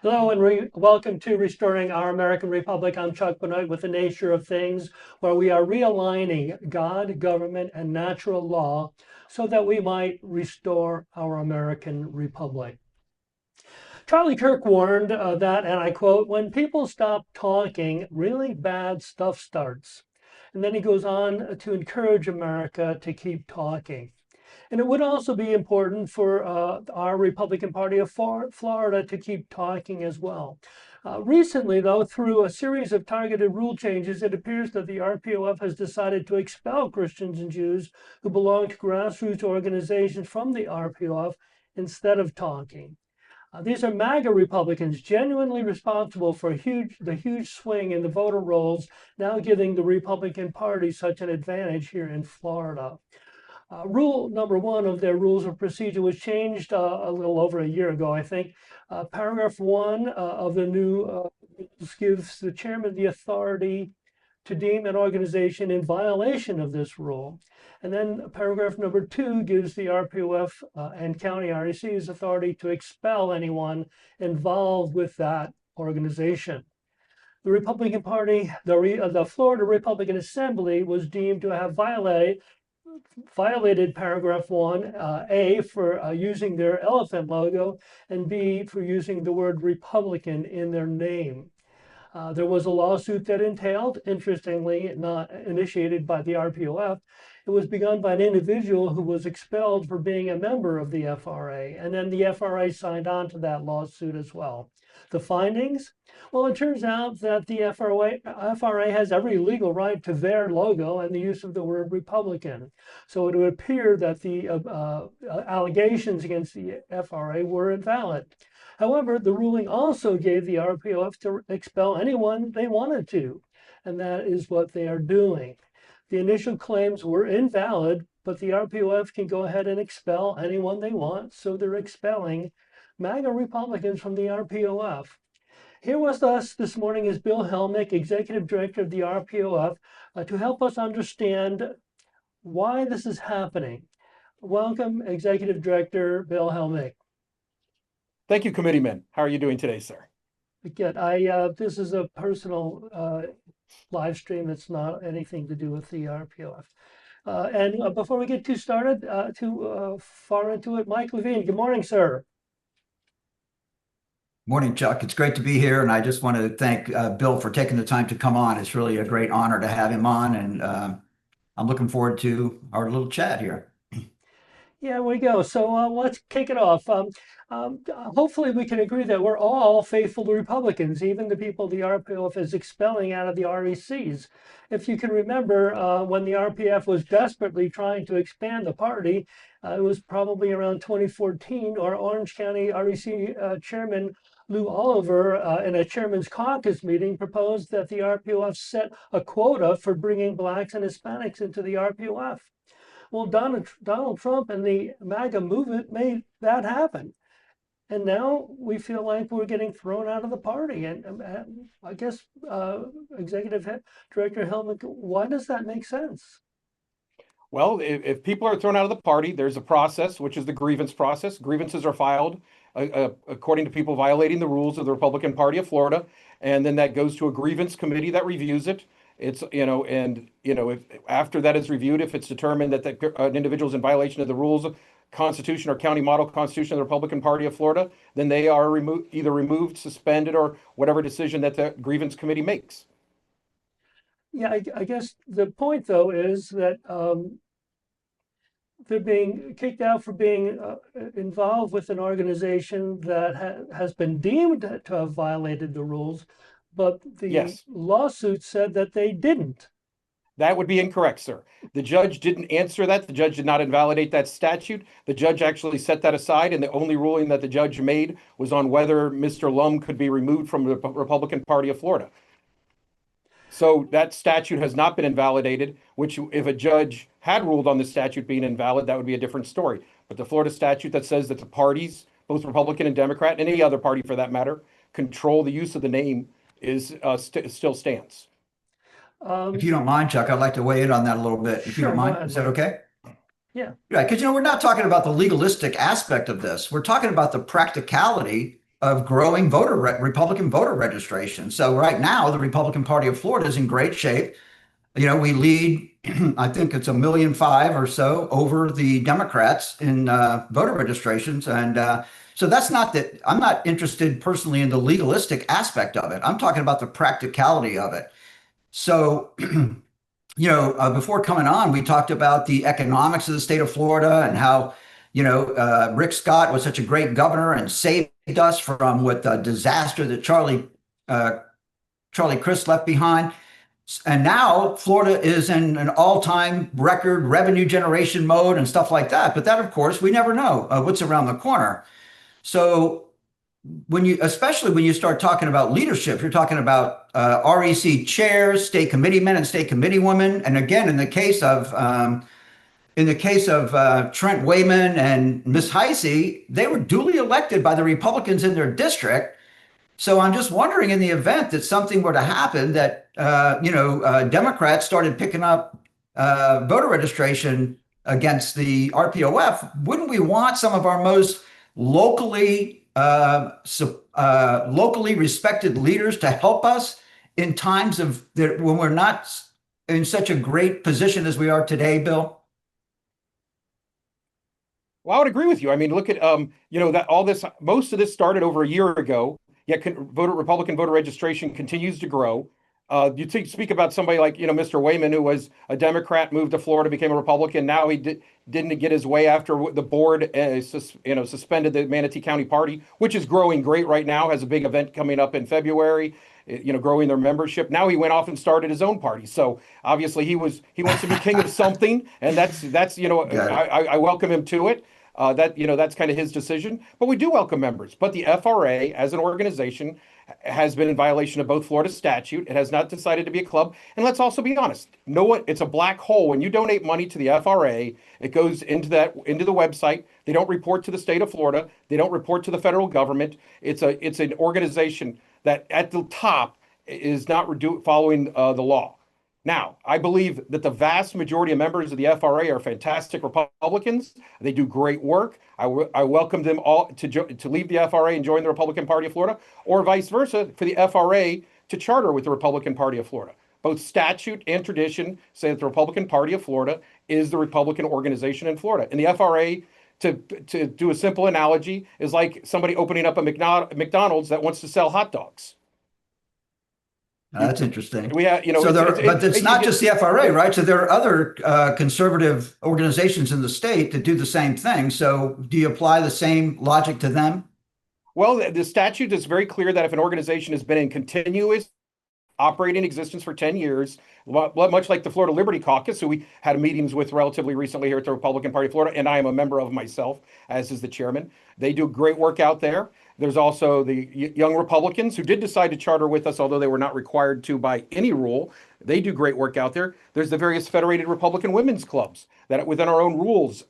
Hello and welcome to Restoring Our American Republic. I'm Chuck Benoit with The Nature of Things, where we are realigning God, government, and natural law so that we might restore our American Republic. Charlie Kirk warned that, and I quote, when people stop talking, really bad stuff starts. And then he goes on to encourage America to keep talking. And it would also be important for our Republican Party of Florida to keep talking as well. Recently, though, through a series of targeted rule changes, it appears that the RPOF has decided to expel Christians and Jews who belong to grassroots organizations from the RPOF instead of talking. These are MAGA Republicans genuinely responsible for the huge swing in the voter rolls, now giving the Republican Party such an advantage here in Florida. Rule number one of their rules of procedure was changed a little over a year ago, I think. Paragraph one of the new rules gives the chairman the authority to deem an organization in violation of this rule. And then paragraph number two gives the RPOF and county RECs authority to expel anyone involved with that organization. The Republican Party, the Florida Republican Assembly was deemed to have violated paragraph 1A for using their elephant logo, and B for using the word Republican in their name. There was a lawsuit that entailed, interestingly, not initiated by the RPOF. It was begun by an individual who was expelled for being a member of the FRA, and then the FRA signed on to that lawsuit as well. The findings? Well, it turns out that the FRA has every legal right to their logo and the use of the word Republican. So it would appear that the allegations against the FRA were invalid. However, the ruling also gave the RPOF to expel anyone they wanted to, and that is what they are doing. The initial claims were invalid, but the RPOF can go ahead and expel anyone they want, so they're expelling MAGA Republicans from the RPOF. Here with us this morning is Bill Helmich, Executive Director of the RPOF, to help us understand why this is happening. Welcome, Executive Director Bill Helmich. Thank you, committeeman. How are you doing today, sir? Good. This is a personal live stream. It's not anything to do with the RPOF. And before we get too started, too far into it, Mike Levine. Good morning, sir. Morning, Chuck. It's great to be here, and I just want to thank Bill for taking the time to come on. It's really a great honor to have him on, and I'm looking forward to our little chat here. Yeah, we go. So let's kick it off. Hopefully, we can agree that we're all faithful Republicans, even the people the RPF is expelling out of the RECs. If you can remember, when the RPF was desperately trying to expand the party, it was probably around 2014, our Orange County REC chairman Lou Oliver, in a chairman's caucus meeting, proposed that the RPOF set a quota for bringing Blacks and Hispanics into the RPOF. Well, Donald Trump and the MAGA movement made that happen. And now we feel like we're getting thrown out of the party. And I guess, Executive Director Helmich, why does that make sense? Well, if people are thrown out of the party, there's a process, which is the grievance process. Grievances are filed according to people violating the rules of the Republican Party of Florida. And then that goes to a grievance committee that reviews it. It's, if after that is reviewed, if it's determined that an individual is in violation of the rules, Constitution or county model Constitution of the Republican Party of Florida, then they are either removed, suspended, or whatever decision that the grievance committee makes. Yeah, I guess the point, though, is that they're being kicked out for being involved with an organization that has been deemed to have violated the rules, but the lawsuit said that they didn't. That would be incorrect, sir. The judge didn't answer that. The judge did not invalidate that statute. The judge actually set that aside, and the only ruling that the judge made was on whether Mr. Lum could be removed from the Republican Party of Florida. So that statute has not been invalidated, which if a judge had ruled on the statute being invalid, that would be a different story. But the Florida statute that says that the parties, both Republican and Democrat, and any other party for that matter, control the use of the name is still stands. If you don't mind, Chuck, I'd like to weigh in on that a little bit. If you don't mind, is that okay? Yeah. Right, because we're not talking about the legalistic aspect of this. We're talking about the practicality of growing Republican voter registration. So right now, the Republican Party of Florida is in great shape. We lead, I think it's 1.5 million or so over the Democrats in voter registrations. And so that's not that I'm not interested personally in the legalistic aspect of it. I'm talking about the practicality of it. So, before coming on, we talked about the economics of the state of Florida and how, Rick Scott was such a great governor and saved us from what the disaster that Charlie Crist left behind. And now Florida is in an all-time record revenue generation mode and stuff like that. But that, of course, we never know what's around the corner. So especially when you start talking about leadership, you're talking about REC chairs, state committeemen and state committeewomen. And again, in the case of Trent Wayman and Miss Heisey, they were duly elected by the Republicans in their district. So I'm just wondering, in the event that something were to happen, that Democrats started picking up voter registration against the RPOF, wouldn't we want some of our most locally respected leaders to help us in times of that when we're not in such a great position as we are today, Bill? Well, I would agree with you. I mean, look at that most of this started over a year ago. Yet Republican voter registration continues to grow. You speak about somebody like Mr. Wayman, who was a Democrat, moved to Florida, became a Republican. Now he didn't get his way after the board suspended the Manatee County Party, which is growing great right now. Has a big event coming up in February. Growing their membership. Now he went off and started his own party. So obviously he wants to be king of something, and that's I welcome him to it. That's kind of his decision, but we do welcome members. But the FRA as an organization has been in violation of both Florida statute. It has not decided to be a club. And let's also be honest, it's a black hole. When you donate money to the FRA, it goes into the website. They don't report to the state of Florida. They don't report to the federal government. It's an organization that at the top is not following the law. Now, I believe that the vast majority of members of the FRA are fantastic Republicans. They do great work. I welcome them all to leave the FRA and join the Republican Party of Florida, or vice versa, for the FRA to charter with the Republican Party of Florida. Both statute and tradition say that the Republican Party of Florida is the Republican organization in Florida. And the FRA, to do a simple analogy, is like somebody opening up a McDonald's that wants to sell hot dogs. That's interesting. We have, but it's not just the FRA, right? So there are other conservative organizations in the state that do the same thing. So do you apply the same logic to them? Well, the statute is very clear that if an organization has been in continuous operating existence for 10 years, much like the Florida Liberty Caucus, who we had meetings with relatively recently here at the Republican Party of Florida, and I am a member of myself, as is the chairman. They do great work out there. There's also the Young Republicans who did decide to charter with us, although they were not required to by any rule. They do great work out there. There's the various federated Republican women's clubs that within our own rules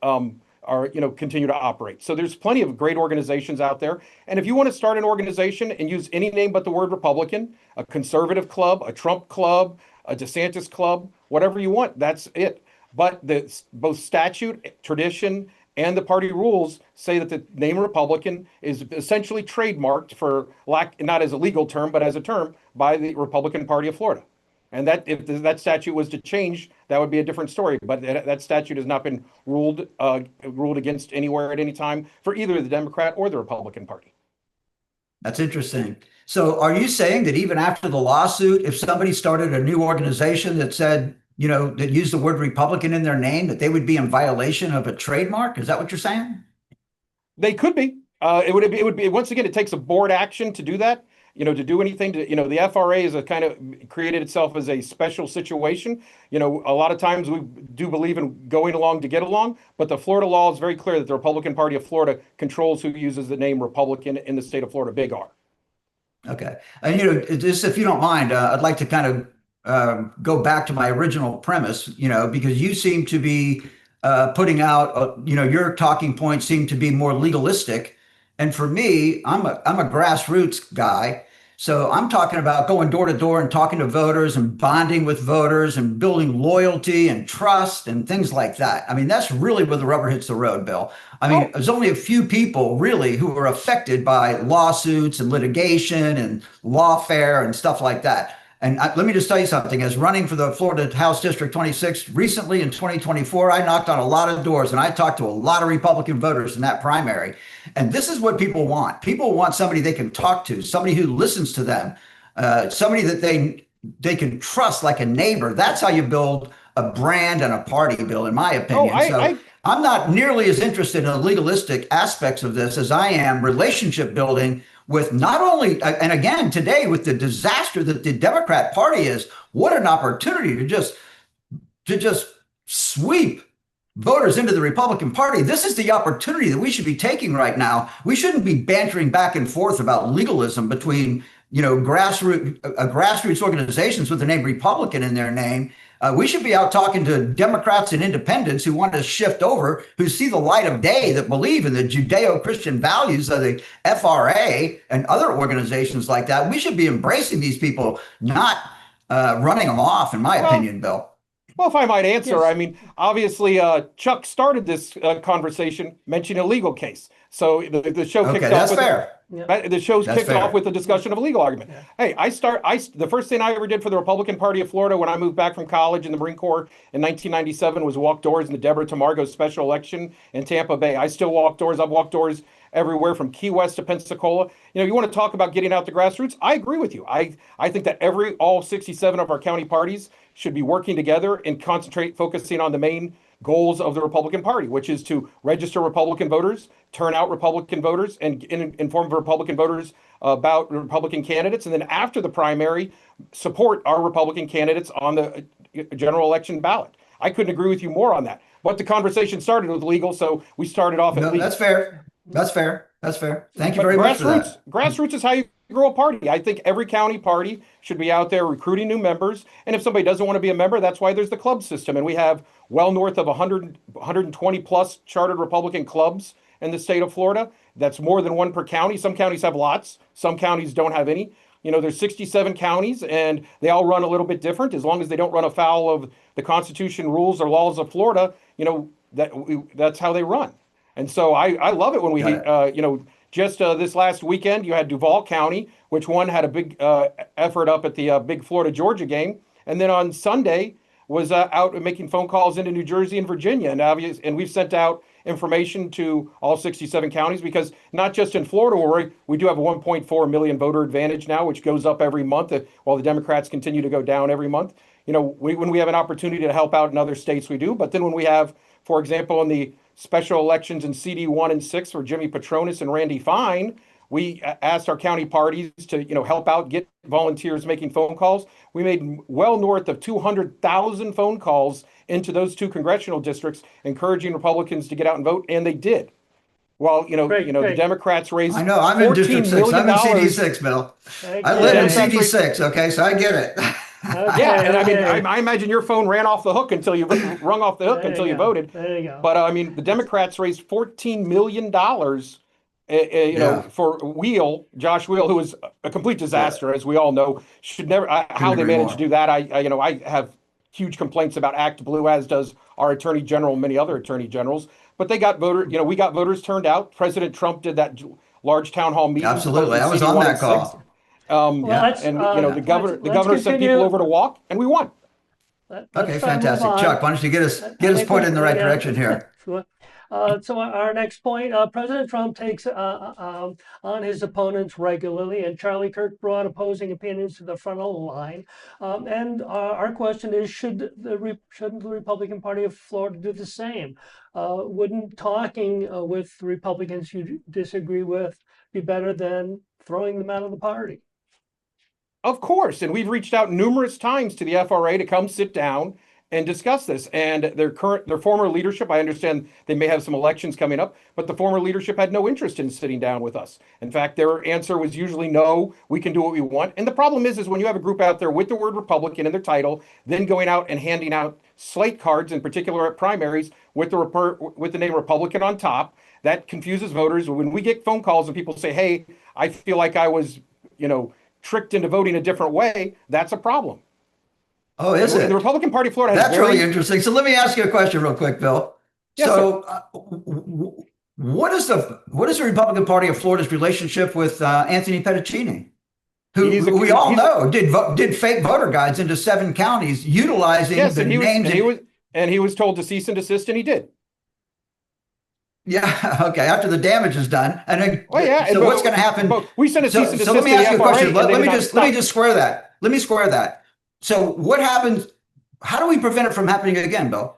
continue to operate. So there's plenty of great organizations out there. And if you want to start an organization and use any name but the word Republican, a conservative club, a Trump club, a DeSantis club, whatever you want, that's it. But both statute, tradition, and the party rules say that the name Republican is essentially trademarked not as a legal term, but as a term by the Republican Party of Florida. And that if that statute was to change, that would be a different story. But that statute has not been ruled against anywhere at any time for either the Democrat or the Republican Party. That's interesting. So are you saying that even after the lawsuit, if somebody started a new organization that said, that used the word Republican in their name, that they would be in violation of a trademark? Is that what you're saying? They could be. It would be, once again, it takes a board action to do that, to do anything the FRA is a kind of created itself as a special situation. A lot of times we do believe in going along to get along, but the Florida law is very clear that the Republican Party of Florida controls who uses the name Republican in the state of Florida, big R. Okay. And, just if you don't mind, I'd like to kind of go back to my original premise, because you seem to be putting out, your talking points seem to be more legalistic. And for me, I'm a grassroots guy. So I'm talking about going door to door and talking to voters and bonding with voters and building loyalty and trust and things like that. I mean, that's really where the rubber hits the road, Bill. I mean, there's only a few people really who are affected by lawsuits and litigation and lawfare and stuff like that. And let me just tell you something. As running for the Florida House District 26 recently in 2024, I knocked on a lot of doors and I talked to a lot of Republican voters in that primary. And this is what people want. People want somebody they can talk to, somebody who listens to them, somebody that they can trust like a neighbor. That's how you build a brand and a party, Bill, in my opinion. I'm not nearly as interested in the legalistic aspects of this as I am relationship building with not only, and again, today with the disaster that the Democrat Party is, what an opportunity to just sweep voters into the Republican Party. This is the opportunity that we should be taking right now. We shouldn't be bantering back and forth about legalism between, grassroots organizations with the name Republican in their name. We should be out talking to Democrats and independents who want to shift over, who see the light of day, that believe in the Judeo-Christian values of the FRA and other organizations like that. We should be embracing these people, not running them off, in my opinion, Bill. Well, if I might answer, Yes. I mean, obviously, Chuck started this conversation mentioning a legal case. So the show kicked off. That's fair. The show's That's kicked fair. off with a discussion of a legal argument. Yeah. Hey, the first thing I ever did for the Republican Party of Florida when I moved back from college in the Marine Corps in 1997 was walk doors in the Deborah Tamargo special election in Tampa Bay. I still walk doors. I've walked doors everywhere from Key West to Pensacola. You want to talk about getting out the grassroots? I agree with you. I think that all 67 of our county parties should be working together and focusing on the main goals of the Republican Party, which is to register Republican voters, turn out Republican voters, and inform Republican voters about Republican candidates. And then after the primary, support our Republican candidates on the general election ballot. I couldn't agree with you more on that. But the conversation started with legal, so we started off at legal. That's fair. That's fair. That's fair. Thank you very much for that. Grassroots is how you grow a party. I think every county party should be out there recruiting new members. And if somebody doesn't want to be a member, that's why there's the club system. And we have well north of 120 plus chartered Republican clubs in the state of Florida. That's more than one per county. Some counties have lots. Some counties don't have any. There's 67 counties and they all run a little bit different. As long as they don't run afoul of the Constitution, rules, or laws of Florida, that's how they run. And so I love it when we, just this last weekend, you had Duval County, which had a big effort up at the big Florida-Georgia game. And then on Sunday was out making phone calls into New Jersey and Virginia. And we've sent out information to all 67 counties because not just in Florida, where we do have a 1.4 million voter advantage now, which goes up every month while the Democrats continue to go down every month. When we have an opportunity to help out in other states, we do. But then when we have, for example, in the special elections in CD 1 and 6 for Jimmy Petronis and Randy Fine, we asked our county parties to, help out, get volunteers making phone calls. We made well north of 200,000 phone calls into those two congressional districts, encouraging Republicans to get out and vote, and they did. Well, Great. the Democrats raised I know, I'm in District 6. I'm in CD 6, Bill. I live in CD 6, okay, so I get it. Yeah, and I mean, I imagine your phone ran off the hook until you rung off the hook until you voted. There you go. But I mean, the Democrats raised $14 million, for Josh Wheel, who was a complete disaster, as we all know. Should never. How they managed to do that, I have huge complaints about Act Blue, as does our Attorney General and many other Attorney Generals. But they got we got voters turned out. President Trump did that large town hall meeting. Absolutely, I was on that call. The governor sent people over to walk, and we won. Okay, fantastic. Chuck, why don't you get us pointed in the right direction here? So our next point, President Trump takes on his opponents regularly, and Charlie Kirk brought opposing opinions to the front of the line. And our question is, shouldn't the Republican Party of Florida do the same? Wouldn't talking with Republicans you disagree with be better than throwing them out of the party? Of course, and we've reached out numerous times to the FRA to come sit down and discuss this. And their former leadership, I understand they may have some elections coming up, but the former leadership had no interest in sitting down with us. In fact, their answer was usually no, we can do what we want. And the problem is when you have a group out there with the word Republican in their title, then going out and handing out slate cards, in particular at primaries, with the name Republican on top, that confuses voters. When we get phone calls and people say, hey, I feel like I was, tricked into voting a different way, that's a problem. Oh, is it? The Republican Party of Florida has That's really interesting. So let me ask you a question real quick, Bill. Yes, So what is the Republican Party of Florida's relationship with Anthony Petticini, who we all know did fake voter guides into 7 counties utilizing the names. And he was told to cease and desist, and he did. Yeah. Okay. After the damage is done, and then, so what's going to happen? We sent a cease and desist. So let me ask you a question. Let me just square that. Let me square that. So what happens? How do we prevent it from happening again, Bill?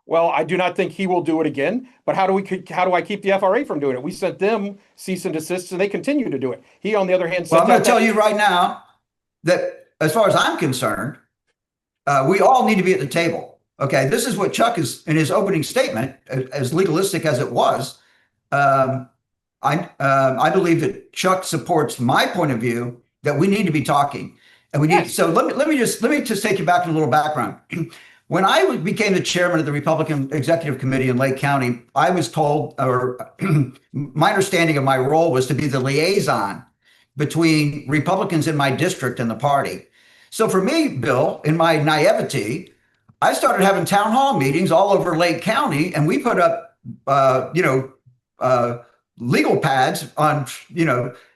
Well, I do not think he will do it again. But how do I keep the FRA from doing it? We sent them cease and desist, and they continue to do it. He, on the other hand, I'm going to tell you right now that, as far as I'm concerned, we all need to be at the table. Okay, this is what Chuck is in his opening statement, as legalistic as it was. I believe that Chuck supports my point of view that we need to be talking, and we need. Yes. So let me just take you back to a little background. When I became the chairman of the Republican Executive Committee in Lake County, I was told, or my understanding of my role was to be the liaison between Republicans in my district and the party. So for me, Bill, in my naivety, I started having town hall meetings all over Lake County, and we put up, legal pads on,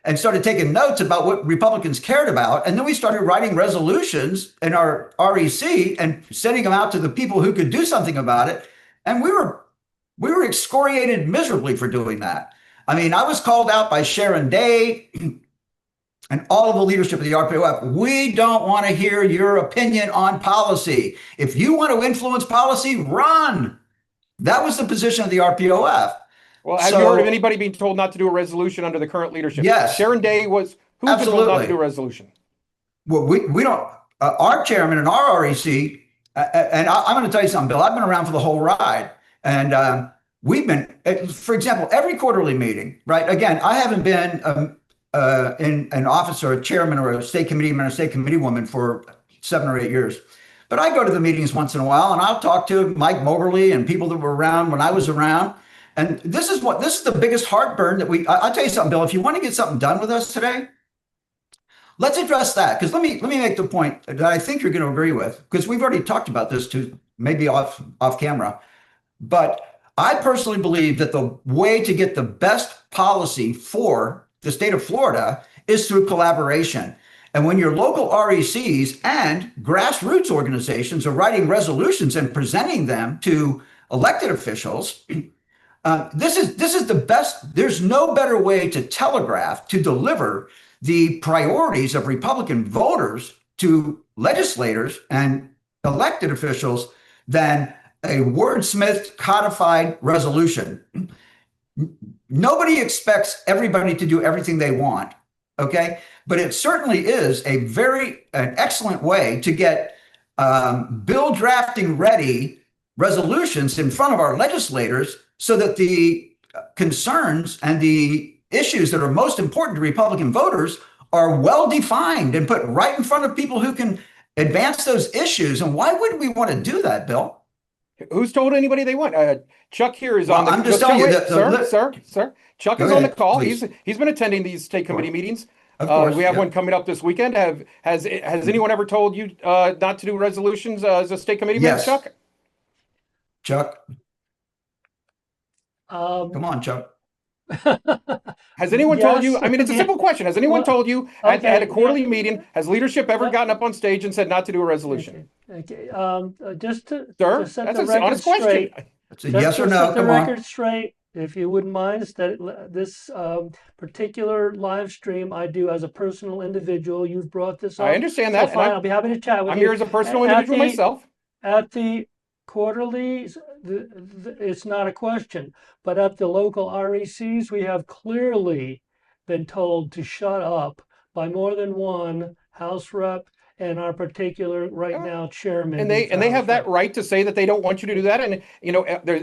and started taking notes about what Republicans cared about. And then we started writing resolutions in our REC and sending them out to the people who could do something about it. And we were excoriated miserably for doing that. I mean, I was called out by Sharon Day and all of the leadership of the RPOF. We don't want to hear your opinion on policy. If you want to influence policy, run. That was the position of the RPOF. Well, have you heard of anybody being told not to do a resolution under the current leadership? Yes. Sharon Day was, who's been told not to do a resolution? Well, we don't, our chairman and our REC, and I'm going to tell you something, Bill, I've been around for the whole ride. And we've been, for example, every quarterly meeting, right? Again, I haven't been in an office or a chairman or a state committee man or state committee woman for 7 or 8 years. But I go to the meetings once in a while, and I'll talk to Mike Moberly and people that were around when I was around. And this is the biggest heartburn that I'll tell you something, Bill, if you want to get something done with us today, let's address that. Because let me make the point that I think you're going to agree with, because we've already talked about this too, maybe off camera. But I personally believe that the way to get the best policy for the state of Florida is through collaboration. And when your local RECs and grassroots organizations are writing resolutions and presenting them to elected officials, this is the best. There's no better way to telegraph, to deliver the priorities of Republican voters to legislators and elected officials than a wordsmithed, codified resolution. Nobody expects everybody to do everything they want, okay? But it certainly is an excellent way to get bill drafting ready resolutions in front of our legislators, so that the concerns and the issues that are most important to Republican voters are well defined and put right in front of people who can advance those issues. And why wouldn't we want to do that, Bill? Who's told anybody they want? Chuck here is on the. I'm just telling you that, sir. Chuck is on the call. Please. He's been attending these state committee meetings. Of course, we have one coming up this weekend. Has anyone ever told you not to do resolutions as a state committee member, Chuck? Chuck. Come on, Chuck. Has anyone told you? I mean, it's a simple question. Has anyone told you at a quarterly meeting, has leadership ever gotten up on stage and said not to do a resolution? Okay. Just to set that's the record straight. It's a yes or no. Set the record straight, if you wouldn't mind. This particular live stream I do as a personal individual. You've brought this up. I understand that. So fine, I'll be happy to chat with you. I'm here as a personal individual myself. At the quarterlies, it's not a question, but at the local RECs, we have clearly been told to shut up by more than one House rep and our particular now chairman. And they have that right to say that they don't want you to do that. And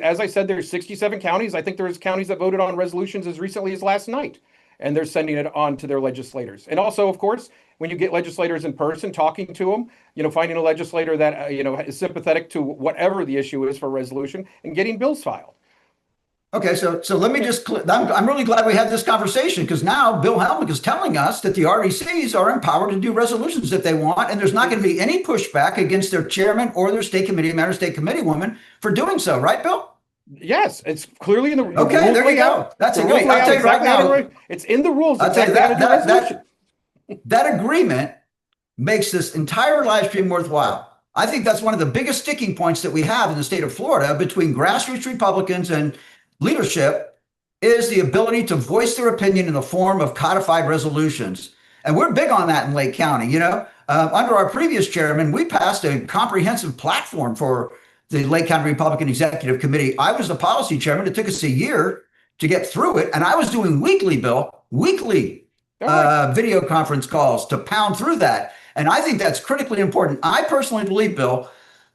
as I said, there's 67 counties. I think there's counties that voted on resolutions as recently as last night, and they're sending it on to their legislators. And also, of course, when you get legislators in person, talking to them, finding a legislator that is sympathetic to whatever the issue is for a resolution and getting bills filed. Okay, so let me just, I'm really glad we had this conversation because now Bill Helmich is telling us that the RECs are empowered to do resolutions if they want, and there's not going to be any pushback against their chairman or their state committee man or state committee woman for doing so, right, Bill? Yes, it's clearly in the Okay, rules there you lay go. out. That's The a rules great. lay I'll out tell you right exactly how now. to it's in the rules I'll tell you exactly how to do resolution. that agreement makes this entire live stream worthwhile. I think that's one of the biggest sticking points that we have in the state of Florida between grassroots Republicans and leadership is the ability to voice their opinion in the form of codified resolutions. And we're big on that in Lake County. Under our previous chairman, we passed a comprehensive platform for the Lake County Republican Executive Committee. I was the policy chairman. It took us a year to get through it. And I was doing weekly video conference calls to pound through that. And I think that's critically important. I personally believe, Bill,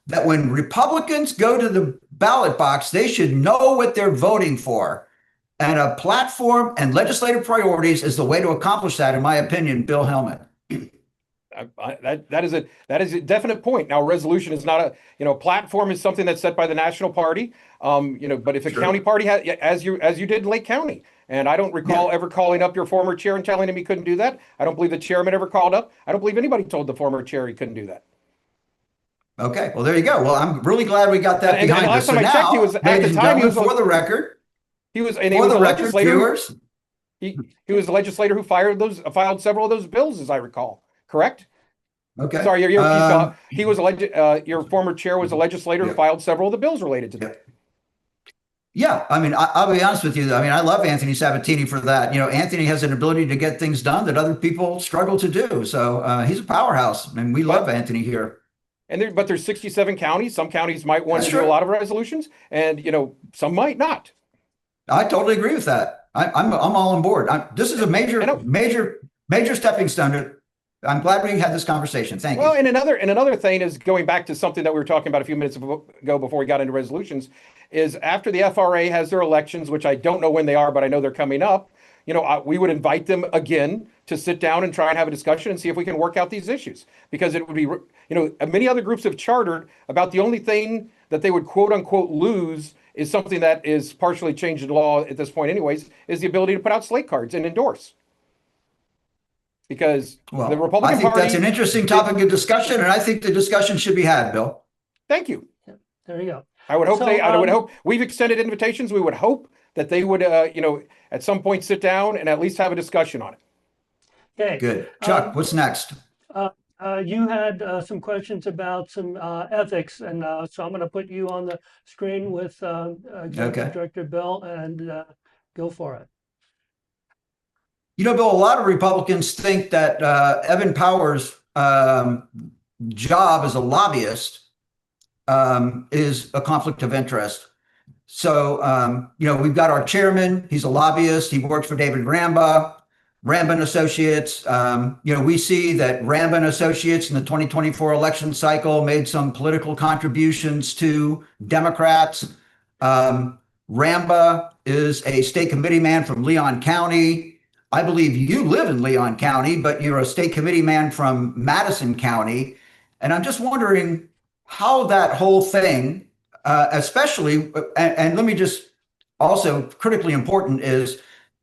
that when Republicans go to the ballot box, they should know what they're voting for. And a platform and legislative priorities is the way to accomplish that, in my opinion, Bill Helmich. That is a definite point. Now, resolution is not platform is something that's set by the national party. But if a county party has, as you did in Lake County, and I don't recall ever calling up your former chair and telling him he couldn't do that. I don't believe the chairman ever called up. I don't believe anybody told the former chair he couldn't do that. Okay, well, there you go. Well, I'm really glad we got that behind us. Last time I checked, he was at the time. He was for the record. He was a record, legislator. Viewers. He was the legislator who filed several of those bills, as I recall. Correct? Okay. Sorry, he was your former chair was a legislator who filed several of the bills related to that. Yeah, I mean, I'll be honest with you. I mean, I love Anthony Sabatini for that. Anthony has an ability to get things done that other people struggle to do. So he's a powerhouse, and we love Anthony here. But there's 67 counties. Some counties might want to do a lot of resolutions, and some might not. I totally agree with that. I'm all on board. This is a major stepping stone. I'm glad we had this conversation. Thank you. Well, and another thing is going back to something that we were talking about a few minutes ago before we got into resolutions, is after the FRA has their elections, which I don't know when they are, but I know they're coming up. We would invite them again to sit down and try and have a discussion and see if we can work out these issues, because it would be, many other groups have chartered about the only thing that they would quote unquote lose is something that is partially changed in law at this point anyways, is the ability to put out slate cards and endorse. Because the Republican Party, that's an interesting topic of discussion, and I think the discussion should be had, Bill. Thank you. There you go. I would hope I would hope we've extended invitations. We would hope that they would, at some point sit down and at least have a discussion on it. Okay. Good. Chuck, what's next? You had some questions about some ethics, and so I'm going to put you on the screen with Director Bill, and go for it. Bill, a lot of Republicans think that Evan Powers' job as a lobbyist is a conflict of interest. So, we've got our chairman. He's a lobbyist. He works for David Ramba and Associates. We see that Ramba and Associates in the 2024 election cycle made some political contributions to Democrats. Ramba is a state committee man from Leon County. I believe you live in Leon County, but you're a state committee man from Madison County. And I'm just wondering how that whole thing, especially, and let me just also critically important is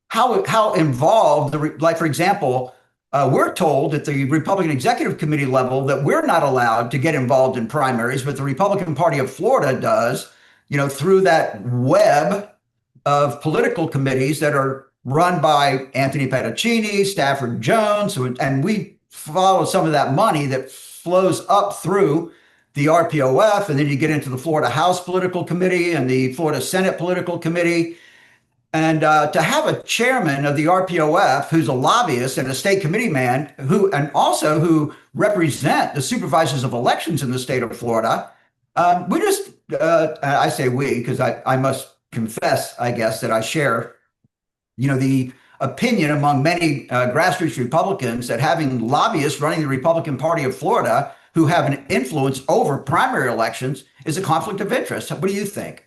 how involved, like, for example, we're told at the Republican Executive Committee level that we're not allowed to get involved in primaries, but the Republican Party of Florida does, through that web of political committees that are run by Anthony Pettacini, Stafford Jones, and we follow some of that money that flows up through the RPOF, and then you get into the Florida House Political Committee and the Florida Senate Political Committee. And to have a chairman of the RPOF who's a lobbyist and a state committee man who represent the supervisors of elections in the state of Florida, I say we, because I must confess, I guess, that I share the opinion among many grassroots Republicans that having lobbyists running the Republican Party of Florida who have an influence over primary elections is a conflict of interest. What do you think?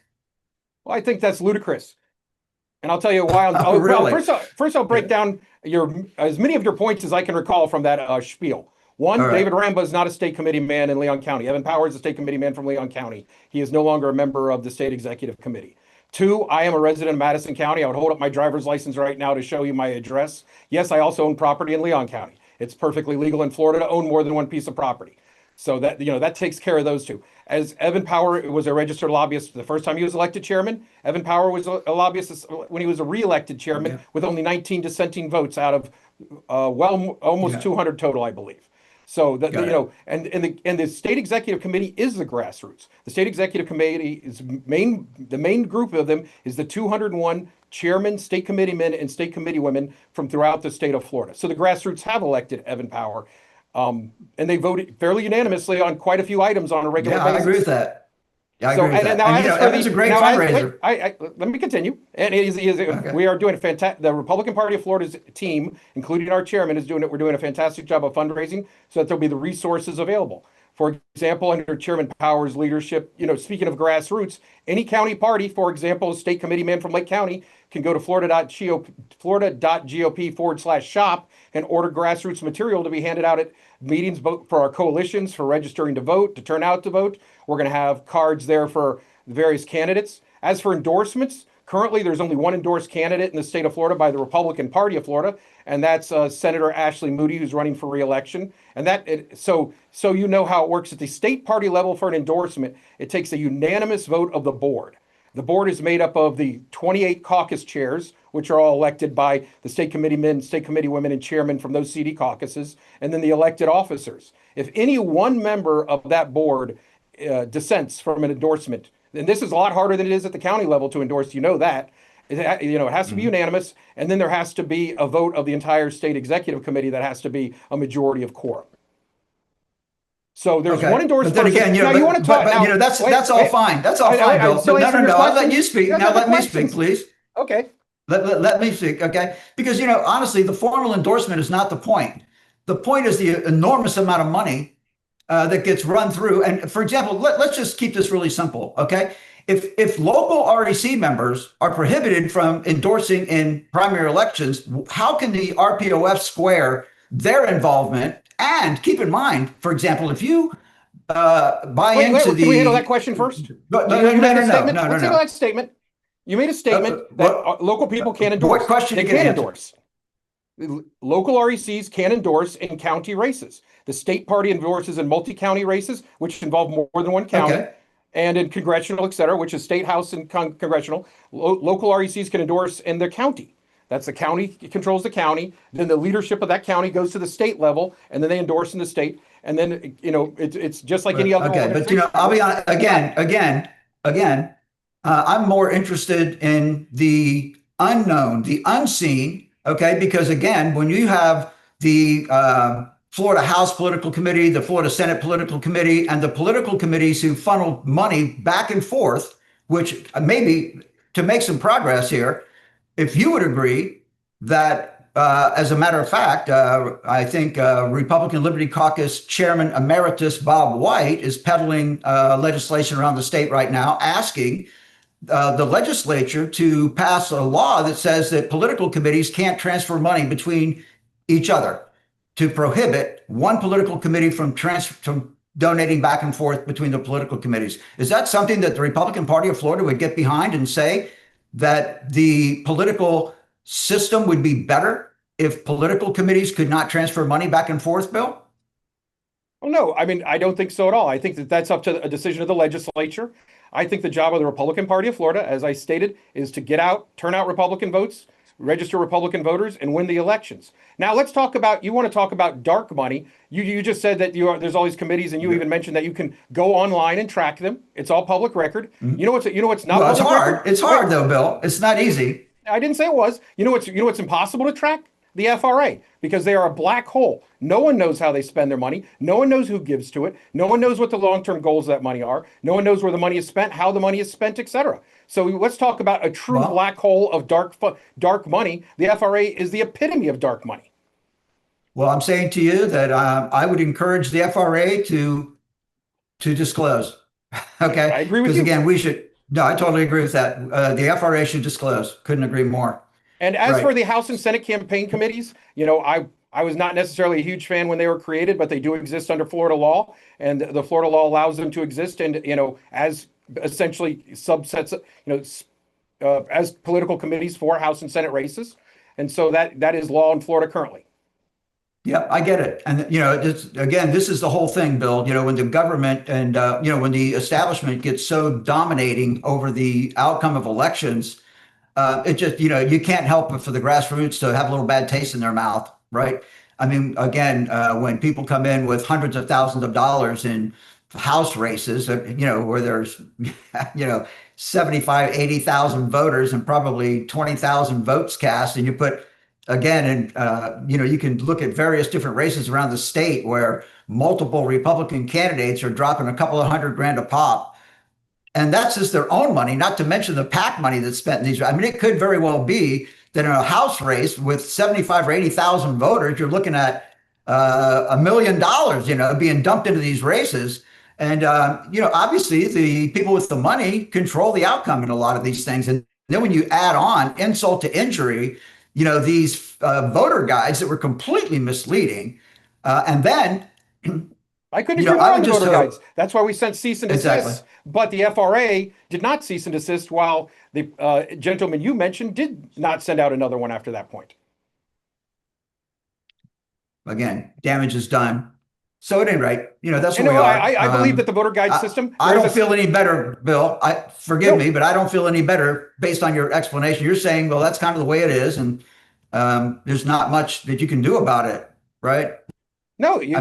Well, I think that's ludicrous. And I'll tell you why. Really? Well, first I'll break down as many of your points as I can recall from that spiel. One, right. David Ramba is not a state committee man in Leon County. Evan Powers is a state committee man from Leon County. He is no longer a member of the state executive committee. Two, I am a resident of Madison County. I would hold up my driver's license right now to show you my address. Yes, I also own property in Leon County. It's perfectly legal in Florida to own more than one piece of property. So that, that takes care of those two. As Evan Power was a registered lobbyist the first time he was elected chairman, Evan Power was a lobbyist when he was a re-elected chairman with only 19 dissenting votes out of almost 200 total, I believe. So that and the state executive committee is the grassroots. The state executive committee is the main group of them is the 201 chairmen, state committee men, and state committee women from throughout the state of Florida. So the grassroots have elected Evan Power, and they voted fairly unanimously on quite a few items on a regular basis. I agree with that. Yeah, I agree with that. Now, and Evan's a great fundraiser. Let me continue. And we are doing a fantastic. The Republican Party of Florida's team, including our chairman, is doing it. We're doing a fantastic job of fundraising so that there'll be the resources available. For example, under Chairman Power's leadership, speaking of grassroots, any county party, for example, a state committee man from Lake County can go to florida.gop/shop and order grassroots material to be handed out at meetings, both for our coalitions, for registering to vote, to turn out to vote. We're going to have cards there for the various candidates. As for endorsements, currently there's only one endorsed candidate in the state of Florida by the Republican Party of Florida, and that's Senator Ashley Moody, who's running for re-election. And so you know how it works at the state party level for an endorsement. It takes a unanimous vote of the board. The board is made up of the 28 caucus chairs, which are all elected by the state committee men, state committee women, and chairmen from those CD caucuses, and then the elected officers. If any one member of that board dissents from an endorsement, and this is a lot harder than it is at the county level to endorse, that. It has to be unanimous, and then there has to be a vote of the entire state executive committee that has to be a majority of quorum. So there's one endorsed person. But then again, you want to talk now. That's all fine. That's all fine, Bill. No. I'll let you speak. Now let me speak, please. Okay. Let me speak, okay? Because, honestly, the formal endorsement is not the point. The point is the enormous amount of money that gets run through. And for example, let's just keep this really simple, okay? If local REC members are prohibited from endorsing in primary elections, how can the RPOF square their involvement? And keep in mind, for example, if you buy into the... Can we handle that question first? No. Let's handle that statement. You made a statement that local people can't endorse. What question they can't endorse. Local RECs can endorse in county races. The state party endorses in multi-county races, which involve more than one county, and in congressional, et cetera, which is state house and congressional. Local RECs can endorse in their county. That's the county, it controls the county. Then the leadership of that county goes to the state level, and then they endorse in the state. And then, it's just like any other. Okay, but I'll be honest, again, I'm more interested in the unknown, the unseen, okay? Because again, when you have the Florida House Political Committee, the Florida Senate Political Committee, and the political committees who funnel money back and forth, which maybe to make some progress here, if you would agree that, as a matter of fact, I think Republican Liberty Caucus Chairman Emeritus Bob White is peddling legislation around the state right now, asking the legislature to pass a law that says that political committees can't transfer money between each other, to prohibit one political committee from donating back and forth between the political committees. Is that something that the Republican Party of Florida would get behind and say that the political system would be better if political committees could not transfer money back and forth, Bill? Well, no, I mean, I don't think so at all. I think that that's up to a decision of the legislature. I think the job of the Republican Party of Florida, as I stated, is to get out, turn out Republican votes, register Republican voters, and win the elections. Now, let's talk about, you want to talk about dark money. You just said that there's all these committees, and you even mentioned that you can go online and track them. It's all public record. You know what's not. Well, it's hard. Record? It's hard though, Bill. It's not easy. I didn't say it was. You know what's impossible to track? The FRA, because they are a black hole. No one knows how they spend their money. No one knows who gives to it. No one knows what the long-term goals of that money are. No one knows where the money is spent, how the money is spent, et cetera. So let's talk about a true black hole of dark money. The FRA is the epitome of dark money. Well, I'm saying to you that I would encourage the FRA to disclose. Okay, I agree with you. Because again, we should. No, I totally agree with that. The FRA should disclose. Couldn't agree more. And as for the House and Senate campaign committees, I was not necessarily a huge fan when they were created, but they do exist under Florida law, and the Florida law allows them to exist. And as essentially subsets, as political committees for House and Senate races. And so that is law in Florida currently. Yeah, I get it. And, again, this is the whole thing, Bill. When the government and, when the establishment gets so dominating over the outcome of elections, it just, you can't help but for the grassroots to have a little bad taste in their mouth, right? I mean, again, when people come in with hundreds of thousands of dollars in House races, where there's, 75, 80,000 voters and probably 20,000 votes cast, and you put, again, and, you can look at various different races around the state where multiple Republican candidates are dropping a couple of $100,000 a pop. And that's just their own money, not to mention the PAC money that's spent in these. I mean, it could very well be that in a House race with 75 or 80,000 voters, you're looking at $1 million, being dumped into these races. And, obviously the people with the money control the outcome in a lot of these things. And then when you add on insult to injury, these voter guides that were completely misleading. And then I couldn't agree more on the voter guides. That's why we sent cease and desist. Exactly. But the FRA did not cease and desist, while the gentleman you mentioned did not send out another one after that point. Again, damage is done. So at any rate, that's what we are. I believe that the voter guide system. I don't feel any better, Bill. Forgive me, but I don't feel any better based on your explanation. You're saying, well, that's kind of the way it is, and there's not much that you can do about it, right? No, you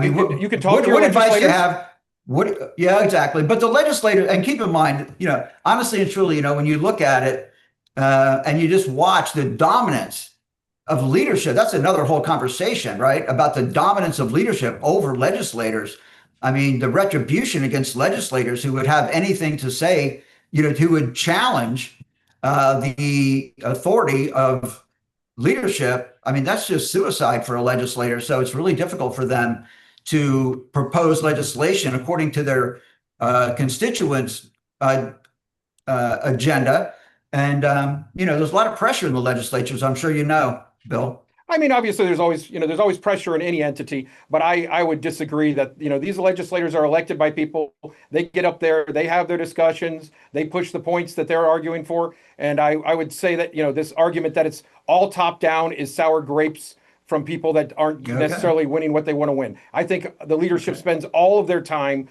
can talk to your what advice legislators. You have? Yeah, exactly. But the legislator, and keep in mind, honestly and truly, when you look at it and you just watch the dominance of leadership, that's another whole conversation, right? About the dominance of leadership over legislators. I mean, the retribution against legislators who would have anything to say, who would challenge the authority of leadership. I mean, that's just suicide for a legislator. So it's really difficult for them to propose legislation according to their constituents' agenda. And, there's a lot of pressure in the legislatures, I'm sure Bill. I mean, obviously, there's always pressure in any entity, but I would disagree that, these legislators are elected by people. They get up there, they have their discussions, they push the points that they're arguing for. And I would say that, this argument that it's all top down is sour grapes from people that aren't necessarily winning what they want to win. I think the leadership spends all of their time.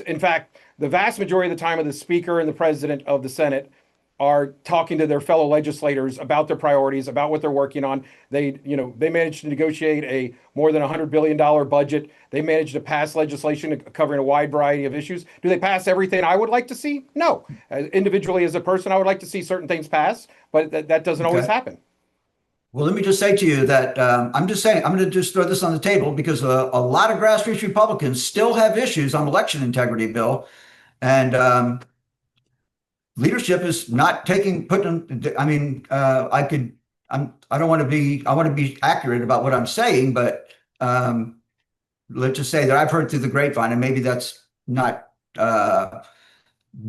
In fact, the vast majority of the time of the Speaker and the President of the Senate are talking to their fellow legislators about their priorities, about what they're working on. They managed to negotiate a more than $100 billion budget. They managed to pass legislation covering a wide variety of issues. Do they pass everything I would like to see? No. Individually, as a person, I would like to see certain things pass, but that doesn't always happen. Well, let me just say to you that I'm going to just throw this on the table because a lot of grassroots Republicans still have issues on election integrity, Bill. And leadership is not I want to be accurate about what I'm saying, but let's just say that I've heard through the grapevine, and maybe that's not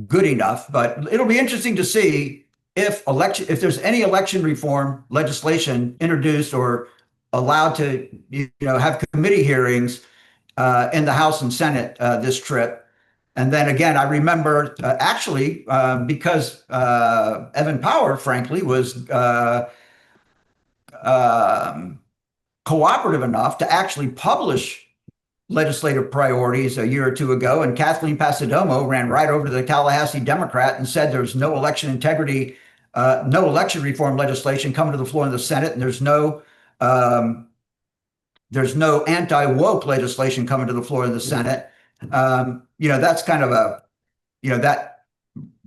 good enough, but it'll be interesting to see if there's any election reform legislation introduced or allowed to, have committee hearings in the House and Senate this trip. And then again, I remember because Evan Power, frankly, was cooperative enough to actually publish legislative priorities a year or two ago. And Kathleen Passidomo ran right over to the Tallahassee Democrat and said there's no election integrity, no election reform legislation coming to the floor in the Senate, and there's no anti-woke legislation coming to the floor of the Senate. That's kind of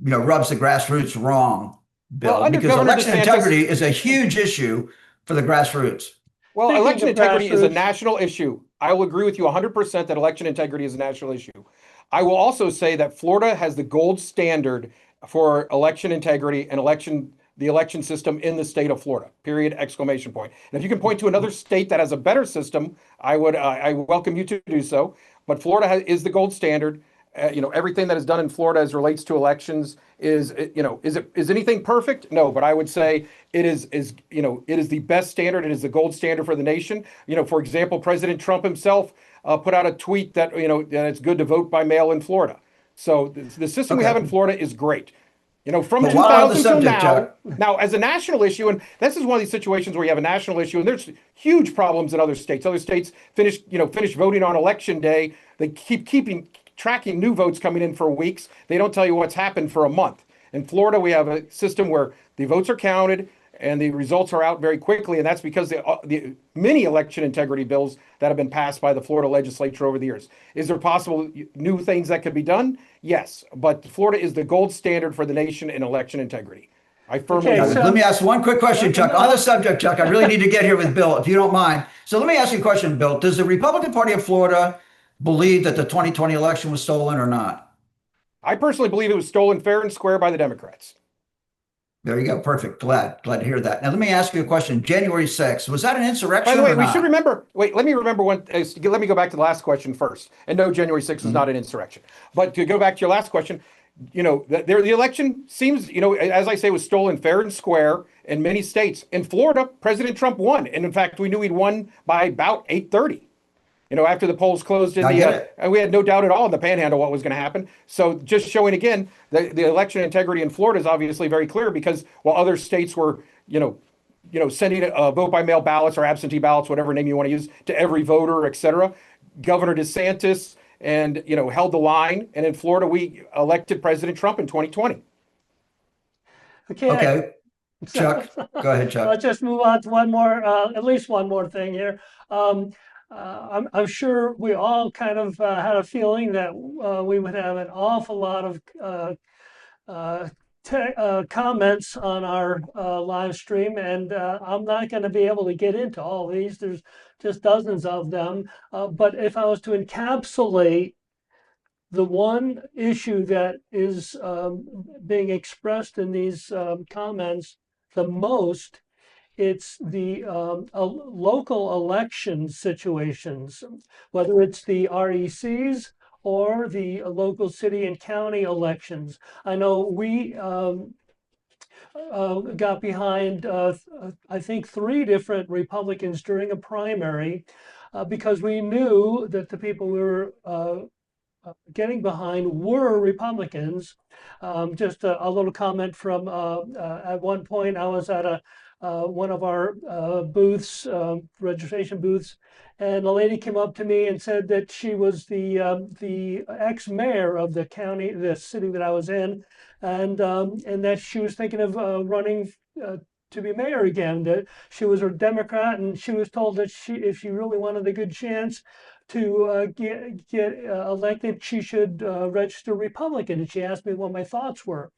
rubs the grassroots wrong, Bill, because election integrity is a huge issue for the grassroots. Well, election integrity is a national issue. I will agree with you 100% that election integrity is a national issue. I will also say that Florida has the gold standard for election integrity and the election system in the state of Florida, period, exclamation point. And if you can point to another state that has a better system, I welcome you to do so. But Florida is the gold standard. Everything that is done in Florida as relates to elections is anything perfect? No, but I would say it is the best standard. It is the gold standard for the nation. For example, President Trump himself put out a tweet that, that it's good to vote by mail in Florida. So the system we have in Florida is great. From But while on the 2000 till subject, now, Chuck, now as a national issue, and this is one of these situations where you have a national issue, and there's huge problems in other states. Other states finish voting on election day. They keep tracking new votes coming in for weeks. They don't tell you what's happened for a month. In Florida, we have a system where the votes are counted and the results are out very quickly, and that's because the many election integrity bills that have been passed by the Florida legislature over the years. Is there possible new things that could be done? Yes, but Florida is the gold standard for the nation in election integrity. I firmly Okay, believe. let me ask one quick question, Chuck. On the subject, Chuck, I really need to get here with Bill, if you don't mind. So let me ask you a question, Bill. Does the Republican Party of Florida believe that the 2020 election was stolen or not? I personally believe it was stolen fair and square by the Democrats. There you go. Perfect. Glad to hear that. Now, let me ask you a question. January 6th, was that an insurrection By the way, or we not? should remember. Wait, let me remember one. Let me go back to the last question first. And no, January 6th was not an insurrection. But to go back to your last question, the election seems, as I say, was stolen fair and square in many states. In Florida, President Trump won, and in fact, we knew he'd won by about 8:30. After the polls closed I get it. and we had no doubt at all in the Panhandle what was going to happen. So just showing again, the election integrity in Florida is obviously very clear because while other states were, sending vote by mail ballots or absentee ballots, whatever name you want to use, to every voter, et cetera, Governor DeSantis and held the line. And in Florida, we elected President Trump in 2020. Okay, Chuck, go ahead, Chuck. Let's just move on to one more, at least one more thing here. I'm sure we all kind of had a feeling that we would have an awful lot of comments on our live stream, and I'm not going to be able to get into all these. There's just dozens of them. But if I was to encapsulate the one issue that is being expressed in these comments the most, it's the local election situations, whether it's the RECs or the local city and county elections. I know we got behind, I think, 3 different Republicans during a primary because we knew that the people we were getting behind were Republicans. Just a little comment from at one point I was at one of our booths, registration booths, and a lady came up to me and said that she was the ex-mayor of the city that I was in, and that she was thinking of running to be mayor again. That she was a Democrat, and she was told that if she really wanted a good chance to get elected, she should register Republican. And she asked me what my thoughts were.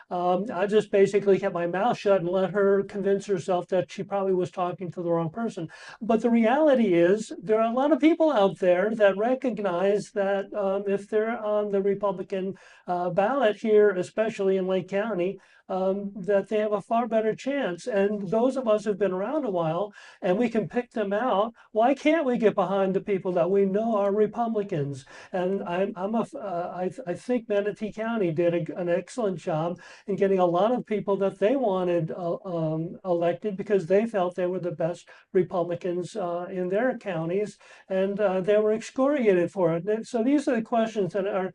I just basically kept my mouth shut and let her convince herself that she probably was talking to the wrong person. But the reality is, there are a lot of people out there that recognize that if they're on the Republican ballot here, especially in Lake County, that they have a far better chance. And those of us who've been around a while and we can pick them out, why can't we get behind the people that we know are Republicans? And I think Manatee County did an excellent job in getting a lot of people that they wanted elected because they felt they were the best Republicans in their counties, and they were excoriated for it. And so these are the questions that are,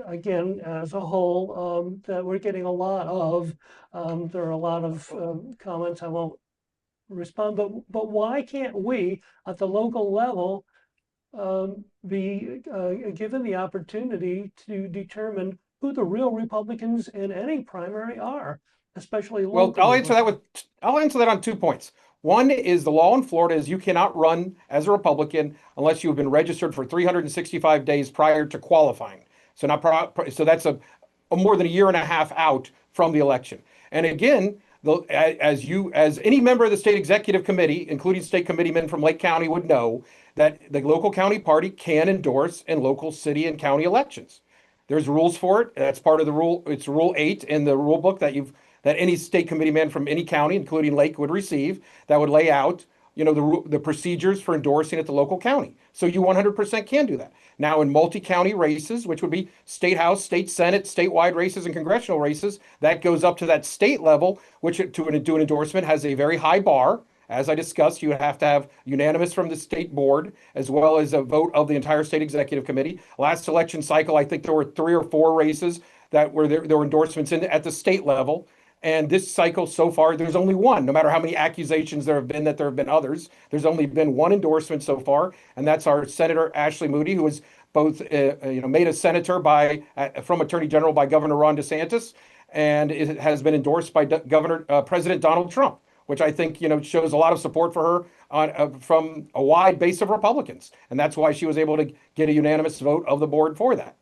again, as a whole, that we're getting a lot of. There are a lot of comments. I won't respond, but why can't we at the local level be given the opportunity to determine who the real Republicans in any primary are, especially local? Well, I'll answer that on 2 points. One is the law in Florida is you cannot run as a Republican unless you have been registered for 365 days prior to qualifying. So that's a more than a year and a half out from the election. And again, as any member of the state executive committee, including state committeemen from Lake County, would know, that the local county party can endorse in local city and county elections. There's rules for it. That's part of the rule. It's Rule 8 in the rule book that any state committeeman from any county, including Lake, would receive, that would lay out, the procedures for endorsing at the local county. So you 100% can do that. Now, in multi-county races, which would be state house, state senate, statewide races, and congressional races, that goes up to that state level, which to do an endorsement has a very high bar. As I discussed, you would have to have unanimous from the state board, as well as a vote of the entire state executive committee. Last election cycle, I think there were 3 or 4 races that were there were endorsements at the state level. And this cycle so far, there's only one. No matter how many accusations there have been others. There's only been one endorsement so far, and that's our Senator Ashley Moody, who was both made a senator from Attorney General by Governor Ron DeSantis, and it has been endorsed by President Donald Trump, which I think shows a lot of support for her from a wide base of Republicans, and that's why she was able to get a unanimous vote of the board for that.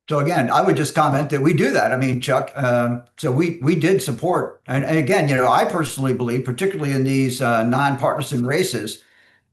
So again, I would just comment that we do that. I mean, Chuck, so we did support, and again, I personally believe, particularly in these nonpartisan races,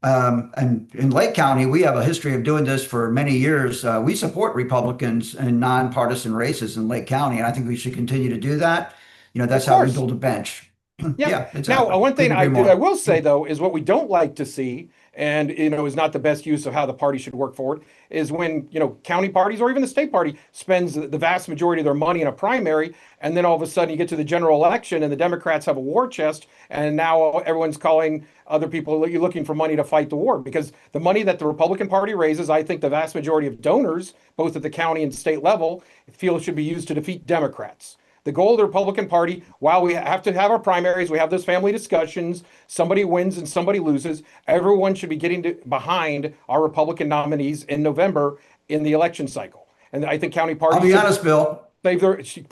and in Lake County, we have a history of doing this for many years. We support Republicans in nonpartisan races in Lake County, and I think we should continue to do that. That's how we build a bench. Yeah. Exactly. Now, one thing I will say, though, is what we don't like to see, and is not the best use of how the party should work forward, is when county parties or even the state party spends the vast majority of their money in a primary, and then all of a sudden you get to the general election and the Democrats have a war chest, and now everyone's calling other people looking for money to fight the war, because the money that the Republican Party raises, I think the vast majority of donors, both at the county and state level, feel should be used to defeat Democrats. The goal of the Republican Party, while we have to have our primaries, we have those family discussions, somebody wins and somebody loses, everyone should be getting behind our Republican nominees in November in the election cycle. And I think county parties I'll be honest, Bill,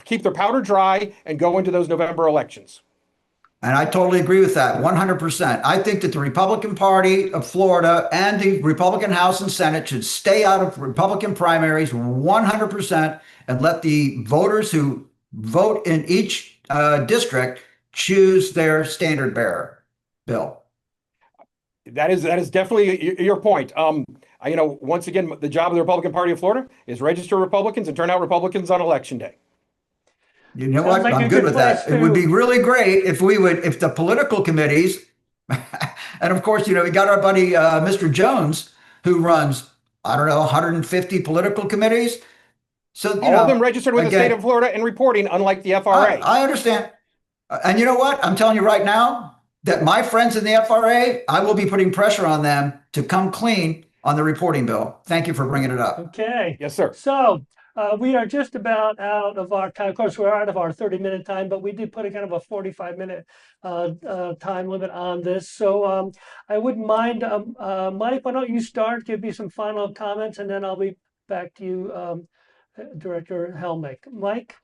keep their powder dry and go into those November elections. and I totally agree with that 100%. I think that the Republican Party of Florida and the Republican House and Senate should stay out of Republican primaries 100% and let the voters who vote in each district choose their standard bearer. Bill. That is definitely your point. Once again, the job of the Republican Party of Florida is register Republicans and turn out Republicans on election day. You know what? I'm good with that. It would be really great if the political committees, and of course, we got our buddy Mr. Jones, who runs, I don't know, 150 political committees. So all of them registered with the state of Florida and reporting, unlike the FRA. I understand. And you know what? I'm telling you right now that my friends in the FRA, I will be putting pressure on them to come clean on the reporting, Bill. Thank you for bringing it up. Okay. Yes, sir. So we are just about out of our time. Of course, we're out of our 30-minute time, but we did put a kind of a 45-minute time limit on this. So I wouldn't mind, Mike, why don't you start, give me some final comments, and then I'll be back to you, Director Helmich. Mike?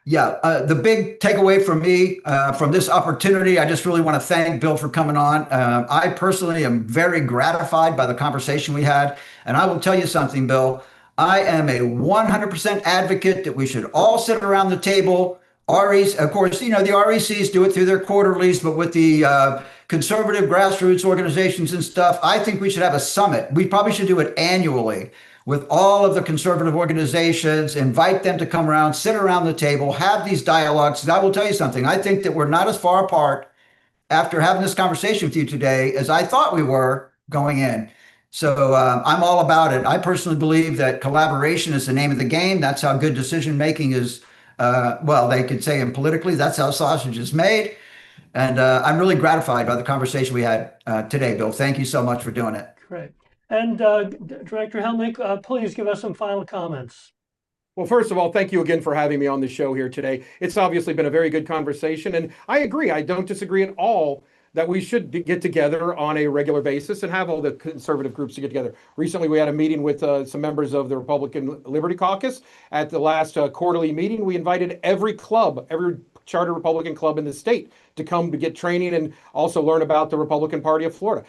Yeah, the big takeaway from me from this opportunity, I just really want to thank Bill for coming on. I personally am very gratified by the conversation we had. And I will tell you something, Bill, I am a 100% advocate that we should all sit around the table. REs, of course, the RECs do it through their quarterlies, but with the conservative grassroots organizations and stuff, I think we should have a summit. We probably should do it annually with all of the conservative organizations, invite them to come around, sit around the table, have these dialogues. And I will tell you something, I think that we're not as far apart after having this conversation with you today as I thought we were going in. So I'm all about it. I personally believe that collaboration is the name of the game. That's how good decision making is. They could say, and politically, that's how sausage is made. And I'm really gratified by the conversation we had today, Bill. Thank you so much for doing it. Great. And Director Helmich, please give us some final comments. Well, first of all, thank you again for having me on the show here today. It's obviously been a very good conversation, and I agree. I don't disagree at all that we should get together on a regular basis and have all the conservative groups to get together. Recently, we had a meeting with some members of the Republican Liberty Caucus. At the last quarterly meeting, we invited every charter Republican club in the state to come to get training and also learn about the Republican Party of Florida.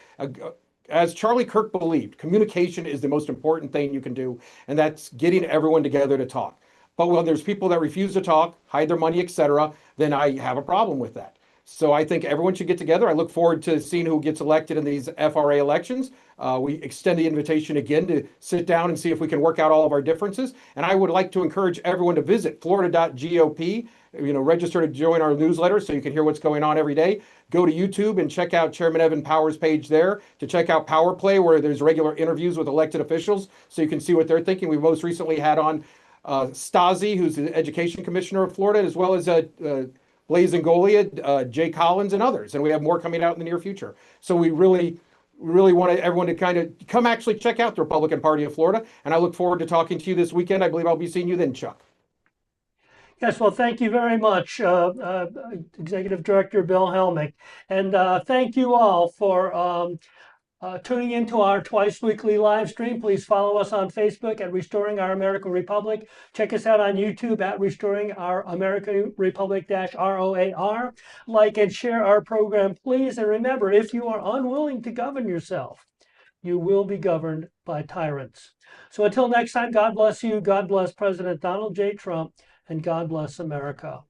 As Charlie Kirk believed, communication is the most important thing you can do, and that's getting everyone together to talk. But when there's people that refuse to talk, hide their money, etc., then I have a problem with that. So I think everyone should get together. I look forward to seeing who gets elected in these FRA elections. We extend the invitation again to sit down and see if we can work out all of our differences. And I would like to encourage everyone to visit florida.gop, register to join our newsletter so you can hear what's going on every day. Go to YouTube and check out Chairman Evan Power's page there to check out Power Play, where there's regular interviews with elected officials so you can see what they're thinking. We most recently had on Stasi, who's the Education Commissioner of Florida, as well as Blaise Ngolia, Jay Collins, and others. And we have more coming out in the near future. So we really really want everyone to kind of come actually check out the Republican Party of Florida. And I look forward to talking to you this weekend. I believe I'll be seeing you then, Chuck. Yes, well, thank you very much, Executive Director Bill Helmich. And thank you all for tuning into our twice weekly live stream. Please follow us on Facebook at Restoring Our American Republic. Check us out on YouTube at Restoring Our American Republic -ROAR. Like and share our program, please. And remember, if you are unwilling to govern yourself, you will be governed by tyrants. So until next time, God bless you. God bless President Donald J. Trump, and God bless America.